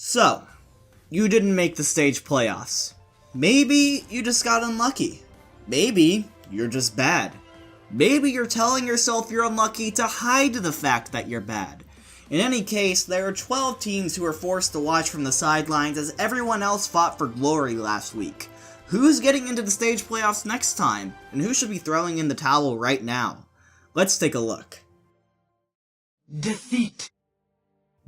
So, you didn't make the stage playoffs. Maybe you just got unlucky. Maybe you're just bad. Maybe you're telling yourself you're unlucky to hide the fact that you're bad. In any case, there are 12 teams who were forced to watch from the sidelines as everyone else fought for glory last week. Who's getting into the stage playoffs next time, and who should be throwing in the towel right now? Let's take a look. Defeat.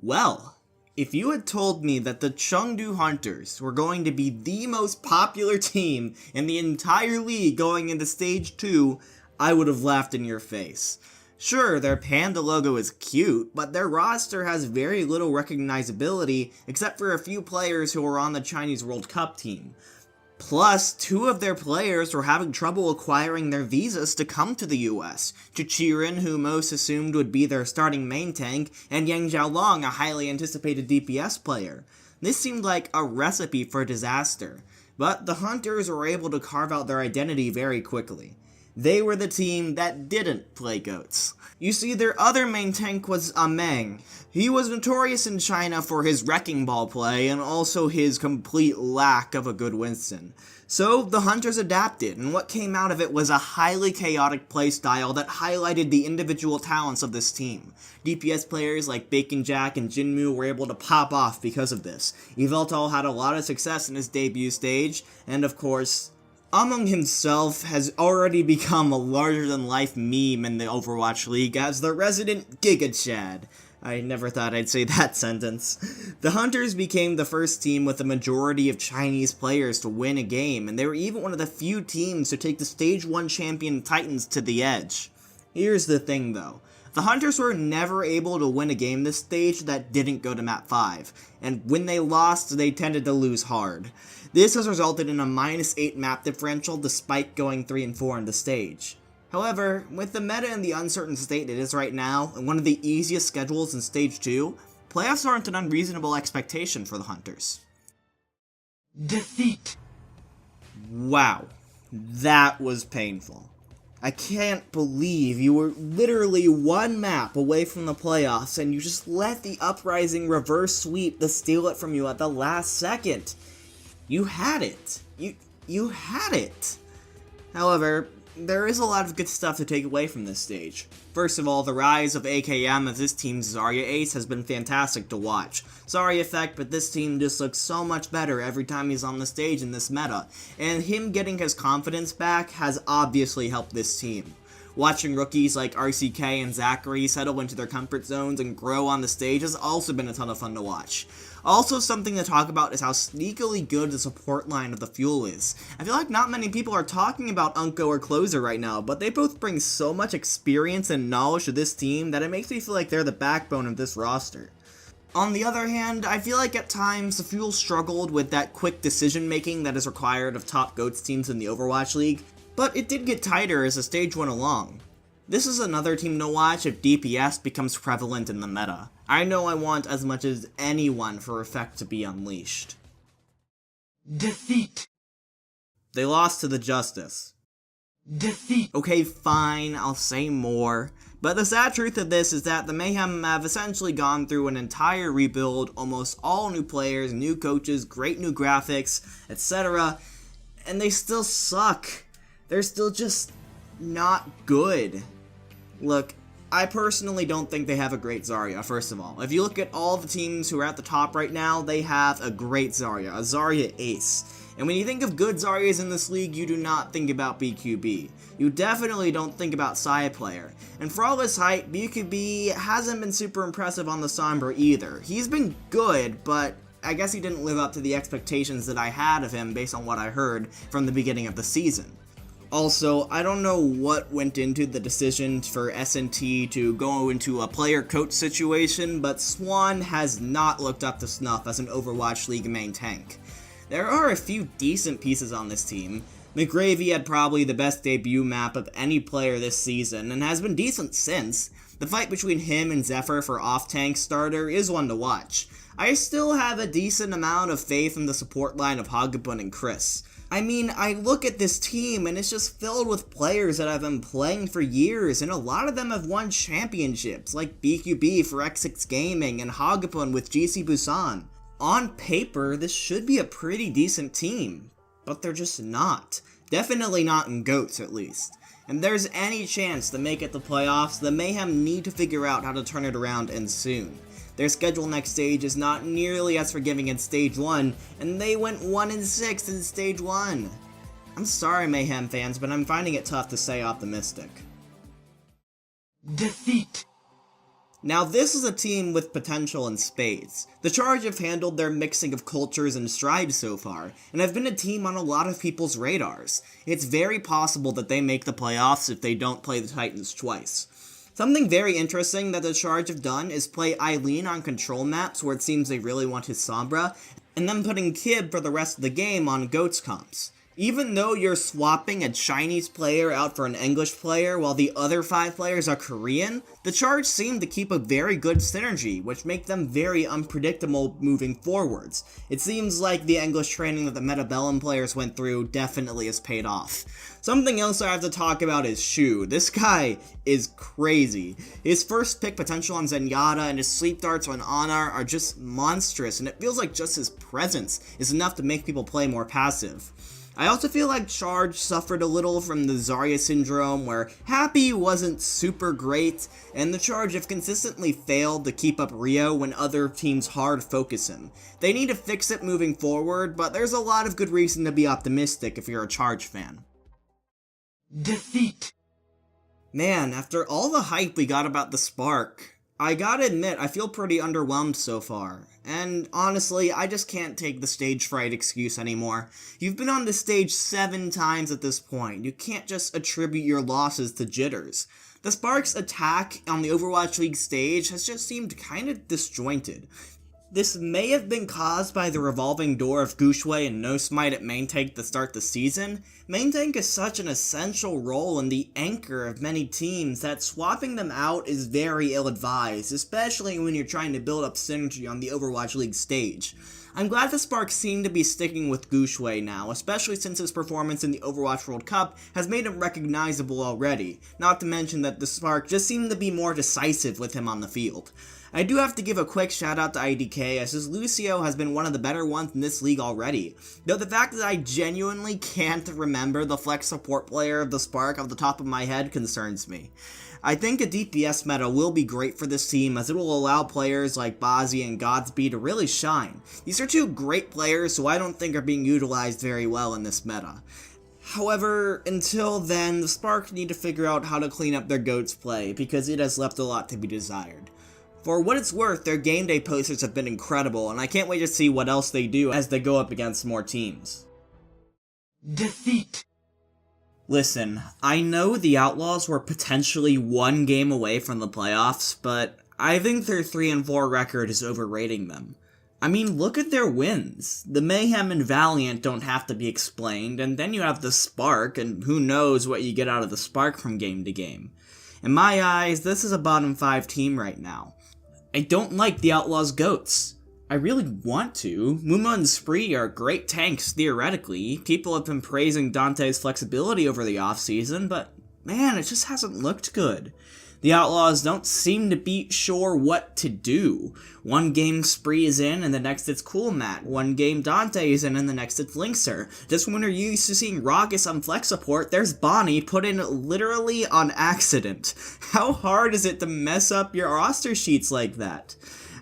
Well, if you had told me that the Chengdu Hunters were going to be the most popular team in the entire league going into Stage 2, I would have laughed in your face. Sure, their panda logo is cute, but their roster has very little recognizability except for a few players who are on the Chinese World Cup team. Plus, 2 of their players were having trouble acquiring their visas to come to the US. Chichirin, who most assumed would be their starting main tank, and Yang Xiaolong, a highly anticipated DPS player. This seemed like a recipe for disaster, but the Hunters were able to carve out their identity very quickly. They were the team that didn't play goats. You see, their other main tank was Meng. He was notorious in China for his wrecking ball play and also his complete lack of a good Winston. So the Hunters adapted, and what came out of it was a highly chaotic playstyle that highlighted the individual talents of this team. DPS players like Bacon Jack and Jinmu were able to pop off because of this. Yveltal had a lot of success in his debut stage, and of course, Among himself has already become a larger-than-life meme in the Overwatch League as the resident Giga Chad. I never thought I'd say that sentence. The Hunters became the first team with a majority of Chinese players to win a game, and they were even one of the few teams to take the Stage 1 champion Titans to the edge. Here's the thing though. The Hunters were never able to win a game this stage that didn't go to map 5, and when they lost, they tended to lose hard. This has resulted in a -8 map differential despite going 3 and 4 in the stage. However, with the meta in the uncertain state it is right now, and one of the easiest schedules in Stage 2, playoffs aren't an unreasonable expectation for the Hunters. Defeat. Wow, that was painful. I can't believe you were literally 1 map away from the playoffs and you just let the Uprising reverse sweep to steal it from you at the last second. You had it. You had it. However, there is a lot of good stuff to take away from this stage. First of all, the rise of AKM as this team's Zarya ace has been fantastic to watch. Sorry effect, but this team just looks so much better every time he's on the stage in this meta, and him getting his confidence back has obviously helped this team. Watching rookies like RCK and Zachary settle into their comfort zones and grow on the stage has also been a ton of fun to watch. Also, something to talk about is how sneakily good the support line of the Fuel is. I feel like not many people are talking about Unko or Closer right now, but they both bring so much experience and knowledge to this team that it makes me feel like they're the backbone of this roster. On the other hand, I feel like at times the Fuel struggled with that quick decision making that is required of top GOATS teams in the Overwatch League, but it did get tighter as the stage went along. This is another team to watch if DPS becomes prevalent in the meta. I know I want as much as anyone for Effect to be unleashed. Defeat. They lost to the Justice. Defeat. Okay, fine, I'll say more. But the sad truth of this is that the Mayhem have essentially gone through an entire rebuild, almost all new players, new coaches, great new graphics, etc. And they still suck. They're still just not good. Look, I personally don't think they have a great Zarya, first of all. If you look at all the teams who are at the top right now, they have a great Zarya, a Zarya ace. And when you think of good Zaryas in this league, you do not think about BQB. You definitely don't think about Saya player. And for all his hype, BQB hasn't been super impressive on the Sombra either. He's been good, but I guess he didn't live up to the expectations that I had of him based on what I heard from the beginning of the season. Also, I don't know what went into the decision for S&T to go into a player-coach situation, but Swan has not looked up to snuff as an Overwatch League main tank. There are a few decent pieces on this team. McGravy had probably the best debut map of any player this season, and has been decent since. The fight between him and Zephyr for off-tank starter is one to watch. I still have a decent amount of faith in the support line of Hagabun and Chris. I mean, I look at this team and it's just filled with players that I've been playing for years, and a lot of them have won championships, like BQB for X6 Gaming and Hagapun with GC Busan. On paper, this should be a pretty decent team, but they're just not. Definitely not in GOATs, at least. And there's any chance to make it to playoffs, the Mayhem need to figure out how to turn it around, and soon. Their schedule next stage is not nearly as forgiving in Stage 1, and they went 1-6 in Stage 1. I'm sorry, Mayhem fans, but I'm finding it tough to stay optimistic. Defeat. Now this is a team with potential in spades. The Charge have handled their mixing of cultures and strides so far, and have been a team on a lot of people's radars. It's very possible that they make the playoffs if they don't play the Titans twice. Something very interesting that the Charge have done is play Eileen on control maps where it seems they really want his Sombra, and then putting Kib for the rest of the game on GOATS comps. Even though you're swapping a Chinese player out for an English player while the other 5 players are Korean, the Charge seem to keep a very good synergy, which make them very unpredictable moving forwards. It seems like the English training that the Metabellum players went through definitely has paid off. Something else I have to talk about is Shu. This guy is crazy. His first pick potential on Zenyatta and his sleep darts on Anar are just monstrous, and it feels like just his presence is enough to make people play more passive. I also feel like Charge suffered a little from the Zarya syndrome, where Happy wasn't super great, and the Charge have consistently failed to keep up Rio when other teams hard focus him. They need to fix it moving forward, but there's a lot of good reason to be optimistic if you're a Charge fan. Defeat. Man, after all the hype we got about the Spark, I gotta admit, I feel pretty underwhelmed so far. And honestly, I just can't take the stage fright excuse anymore. You've been on the stage 7 times at this point. You can't just attribute your losses to jitters. The Spark's attack on the Overwatch League stage has just seemed kinda disjointed. This may have been caused by the revolving door of Gushue and No Smite at main tank to start the season. Main tank is such an essential role and the anchor of many teams that swapping them out is very ill-advised, especially when you're trying to build up synergy on the Overwatch League stage. I'm glad the Spark seem to be sticking with Gushue now, especially since his performance in the Overwatch World Cup has made him recognizable already, not to mention that the Spark just seemed to be more decisive with him on the field. I do have to give a quick shout out to IDK, as his Lucio has been one of the better ones in this league already, though the fact that I genuinely can't remember the flex support player of the Spark off the top of my head concerns me. I think a DPS meta will be great for this team, as it will allow players like Bazzi and Godspeed to really shine. These are 2 great players who I don't think are being utilized very well in this meta. However, until then, the Spark need to figure out how to clean up their GOATS play, because it has left a lot to be desired. For what it's worth, their game day posters have been incredible, and I can't wait to see what else they do as they go up against more teams. Defeat. Listen, I know the Outlaws were potentially 1 game away from the playoffs, but I think their 3-4 record is overrating them. I mean, look at their wins. The Mayhem and Valiant don't have to be explained, and then you have the Spark, and who knows what you get out of the Spark from game to game. In my eyes, this is a bottom 5 team right now. I don't like the Outlaws' GOATs. I really want to. Muma and Spree are great tanks, theoretically. People have been praising Dante's flexibility over the offseason, but man, it just hasn't looked good. The Outlaws don't seem to be sure what to do. One game Spree is in, and the next it's Cool Matt. One game Dante is in, and the next it's Linkser. Just when you're used to seeing Raucus on flex support, there's Bonnie put in literally on accident. How hard is it to mess up your roster sheets like that?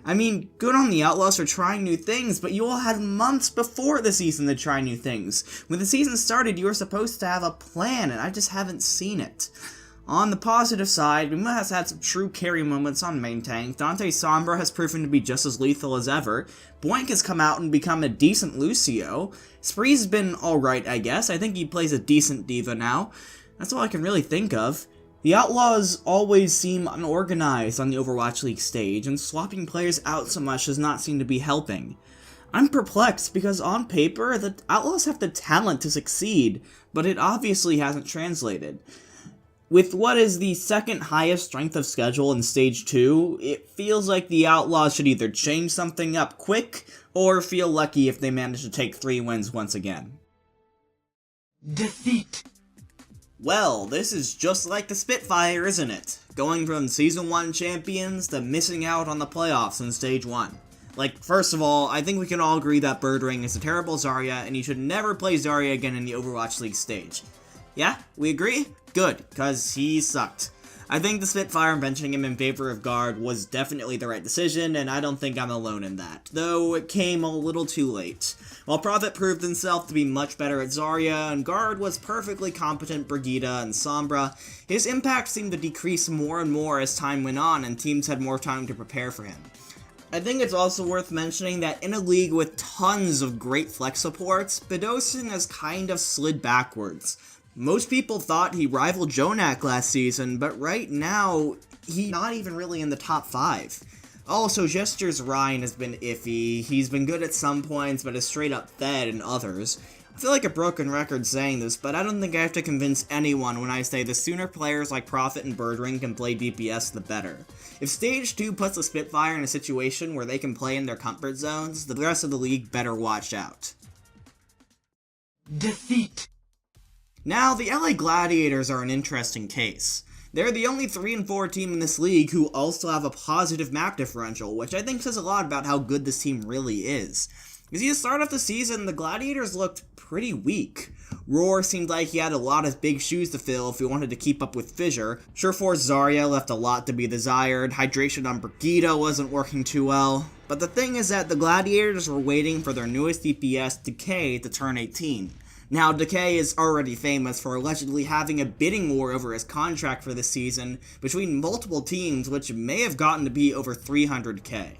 I mean, good on the Outlaws for trying new things, but you all had months before the season to try new things. When the season started, you were supposed to have a plan, and I just haven't seen it. On the positive side, Muma has had some true carry moments on main tank. Dante Sombra has proven to be just as lethal as ever. Boink has come out and become a decent Lucio. Spree's been alright, I guess. I think he plays a decent diva now. That's all I can really think of. The Outlaws always seem unorganized on the Overwatch League stage, and swapping players out so much does not seem to be helping. I'm perplexed because on paper, the Outlaws have the talent to succeed, but it obviously hasn't translated. With what is the 2nd highest strength of schedule in Stage 2, it feels like the Outlaws should either change something up quick, or feel lucky if they manage to take 3 wins once again. Defeat. Well, this is just like the Spitfire, isn't it? Going from Season 1 champions to missing out on the playoffs in Stage 1. Like, first of all, I think we can all agree that Birdring is a terrible Zarya, and you should never play Zarya again in the Overwatch League stage. Yeah? We agree? Good, because he sucked. I think the Spitfire mentioning him in favor of Guard was definitely the right decision, and I don't think I'm alone in that, though it came a little too late. While Prophet proved himself to be much better at Zarya, and Guard was perfectly competent Brigitte and Sombra, his impact seemed to decrease more and more as time went on and teams had more time to prepare for him. I think it's also worth mentioning that in a league with tons of great flex supports, Bdosin has kind of slid backwards. Most people thought he rivaled Jonak last season, but right now, he's not even really in the top 5. Also, Gesture's Ryan has been iffy, he's been good at some points, but is straight up fed in others. I feel like a broken record saying this, but I don't think I have to convince anyone when I say the sooner players like Prophet and Birdring can play DPS, the better. If Stage 2 puts the Spitfire in a situation where they can play in their comfort zones, the rest of the league better watch out. Defeat. Now, the LA Gladiators are an interesting case. They're the only 3 and 4 team in this league who also have a positive map differential, which I think says a lot about how good this team really is. You see, to start off the season, the Gladiators looked pretty weak. Roar seemed like he had a lot of big shoes to fill if he wanted to keep up with Fissure. Sureforce Zarya left a lot to be desired, hydration on Brigitte wasn't working too well. But the thing is that the Gladiators were waiting for their newest DPS, Decay, to turn 18. Now, Decay is already famous for allegedly having a bidding war over his contract for this season between multiple teams, which may have gotten to be over 300k.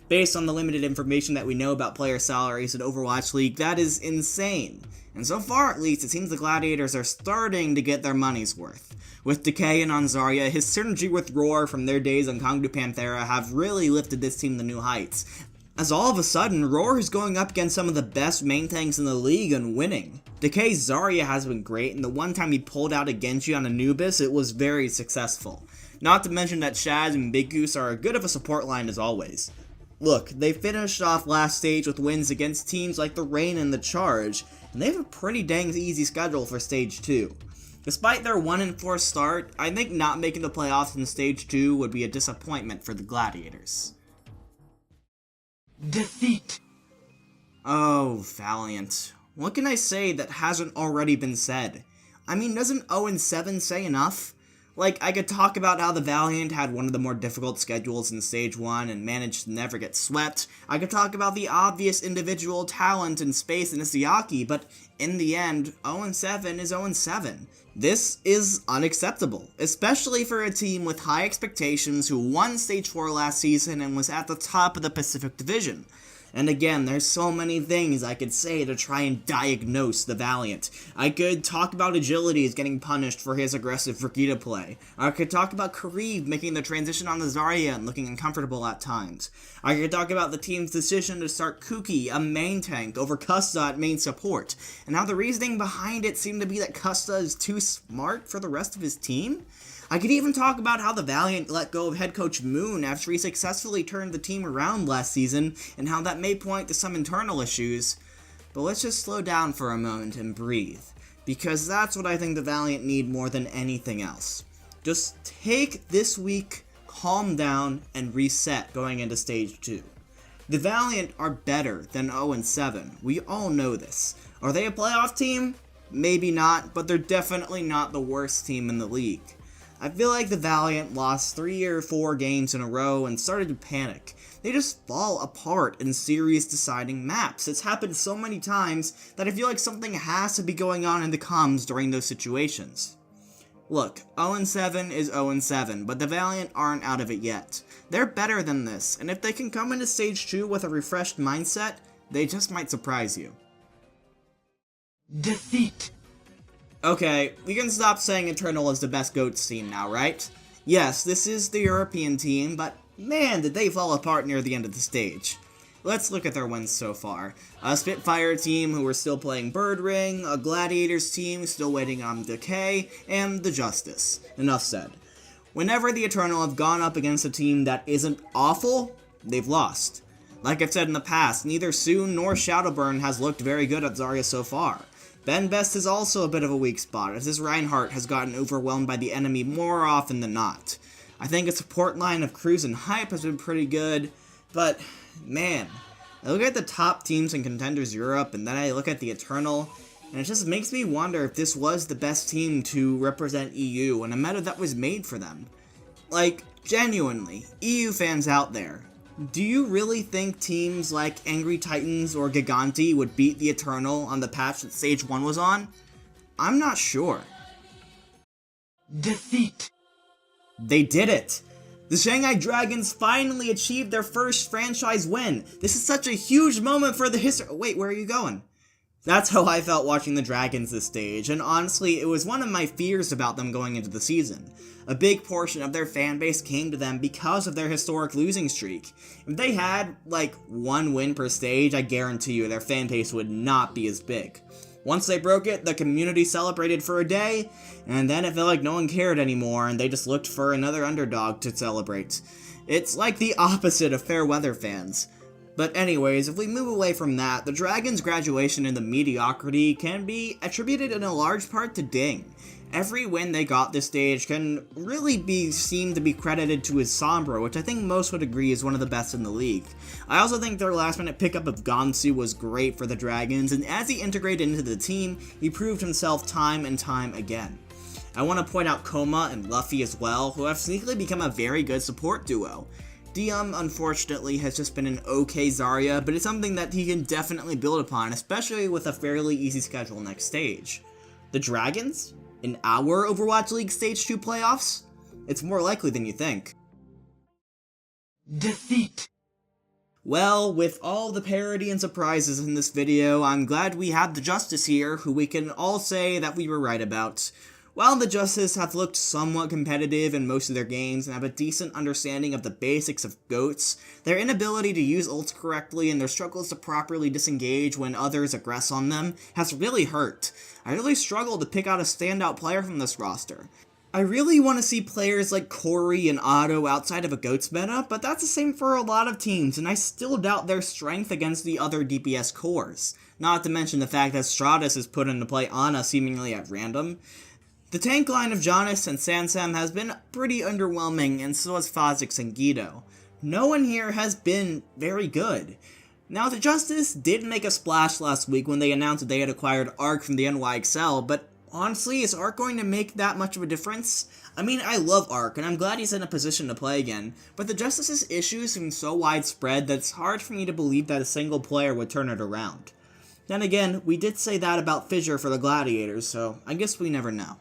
Based on the limited information that we know about player salaries in Overwatch League, that is insane. And so far at least, it seems the Gladiators are starting to get their money's worth. With Decay and on Zarya, his synergy with Roar from their days on Chengdu Panthera have really lifted this team to new heights. As all of a sudden, Roar is going up against some of the best main tanks in the league and winning. Decay's Zarya has been great, and the one time he pulled out a Genji on Anubis, it was very successful. Not to mention that Shaz and Big Goose are as good of a support line as always. Look, they finished off last stage with wins against teams like the Reign and the Charge, and they have a pretty dang easy schedule for Stage 2. Despite their 1-4 start, I think not making the playoffs in Stage 2 would be a disappointment for the Gladiators. Defeat. Oh, Valiant. What can I say that hasn't already been said? I mean, doesn't 0-7 say enough? Like, I could talk about how the Valiant had one of the more difficult schedules in Stage 1 and managed to never get swept. I could talk about the obvious individual talent in Space and Isiaki, but in the end, 0-7 is 0-7. This is unacceptable, especially for a team with high expectations who won Stage 4 last season and was at the top of the Pacific Division. And again, there's so many things I could say to try and diagnose the Valiant. I could talk about Agility as getting punished for his aggressive Brigitte play. I could talk about Kareev making the transition on the Zarya and looking uncomfortable at times. I could talk about the team's decision to start Kuki, a main tank, over Kusta at main support, and how the reasoning behind it seemed to be that Kusta is too smart for the rest of his team. I could even talk about how the Valiant let go of head coach Moon after he successfully turned the team around last season, and how that may point to some internal issues. But let's just slow down for a moment and breathe, because that's what I think the Valiant need more than anything else. Just take this week, calm down, and reset going into Stage 2. The Valiant are better than 0-7, we all know this. Are they a playoff team? Maybe not, but they're definitely not the worst team in the league. I feel like the Valiant lost 3 or 4 games in a row and started to panic. They just fall apart in series deciding maps. It's happened so many times that I feel like something has to be going on in the comms during those situations. Look, 0-7 is 0-7, but the Valiant aren't out of it yet. They're better than this, and if they can come into Stage 2 with a refreshed mindset, they just might surprise you. Defeat. Okay, we can stop saying Eternal is the best GOATS team now, right? Yes, this is the European team, but man, did they fall apart near the end of the stage. Let's look at their wins so far. A Spitfire team who were still playing Birdring, a Gladiators team still waiting on Decay, and the Justice. Enough said. Whenever the Eternal have gone up against a team that isn't awful, they've lost. Like I've said in the past, neither Soon nor Shadowburn has looked very good at Zarya so far. Ben Best is also a bit of a weak spot, as his Reinhardt has gotten overwhelmed by the enemy more often than not. I think a support line of Cruz and Hype has been pretty good, but man, I look at the top teams in Contenders Europe, and then I look at the Eternal, and it just makes me wonder if this was the best team to represent EU in a meta that was made for them. Like, genuinely, EU fans out there, do you really think teams like Angry Titans or Giganti would beat the Eternal on the patch that Stage 1 was on? I'm not sure. Defeat. They did it! The Shanghai Dragons finally achieved their first franchise win! This is such a huge moment for the history- Wait, where are you going? That's how I felt watching the Dragons this stage, and honestly, it was one of my fears about them going into the season. A big portion of their fanbase came to them because of their historic losing streak. If they had, like, one win per stage, I guarantee you their fanbase would not be as big. Once they broke it, the community celebrated for a day, and then it felt like no one cared anymore, and they just looked for another underdog to celebrate. It's like the opposite of fair weather fans. But anyways, if we move away from that, the Dragons' graduation into mediocrity can be attributed in a large part to Ding. Every win they got this stage can really be seen to be credited to his Sombra, which I think most would agree is one of the best in the league. I also think their last minute pickup of Gansu was great for the Dragons, and as he integrated into the team, he proved himself time and time again. I want to point out Koma and Luffy as well, who have sneakily become a very good support duo. Diem, unfortunately, has just been an okay Zarya, but it's something that he can definitely build upon, especially with a fairly easy schedule next stage. The Dragons? In our Overwatch League Stage 2 playoffs? It's more likely than you think. Defeat. Well, with all the parody and surprises in this video, I'm glad we have the Justice here, who we can all say that we were right about. While the Justice have looked somewhat competitive in most of their games and have a decent understanding of the basics of GOATs, their inability to use ults correctly and their struggles to properly disengage when others aggress on them has really hurt. I really struggle to pick out a standout player from this roster. I really want to see players like Corey and Otto outside of a GOATs meta, but that's the same for a lot of teams, and I still doubt their strength against the other DPS cores. Not to mention the fact that Stratus is put into play Ana seemingly at random. The tank line of Jonas and Sansam has been pretty underwhelming, and so has Kha'Zix and Guido. No one here has been very good. Now, the Justice did make a splash last week when they announced that they had acquired Arc from the NYXL, but honestly, is Arc going to make that much of a difference? I mean, I love Arc, and I'm glad he's in a position to play again, but the Justice's issues seem so widespread that it's hard for me to believe that a single player would turn it around. Then again, we did say that about Fissure for the Gladiators, so I guess we never know.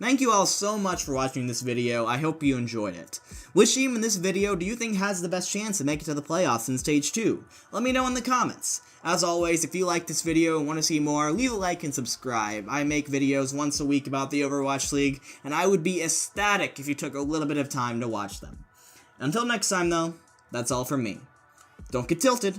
Thank you all so much for watching this video, I hope you enjoyed it. Which team in this video do you think has the best chance to make it to the playoffs in Stage 2? Let me know in the comments. As always, if you like this video and want to see more, leave a like and subscribe. I make videos once a week about the Overwatch League, and I would be ecstatic if you took a little bit of time to watch them. Until next time though, that's all from me. Don't get tilted.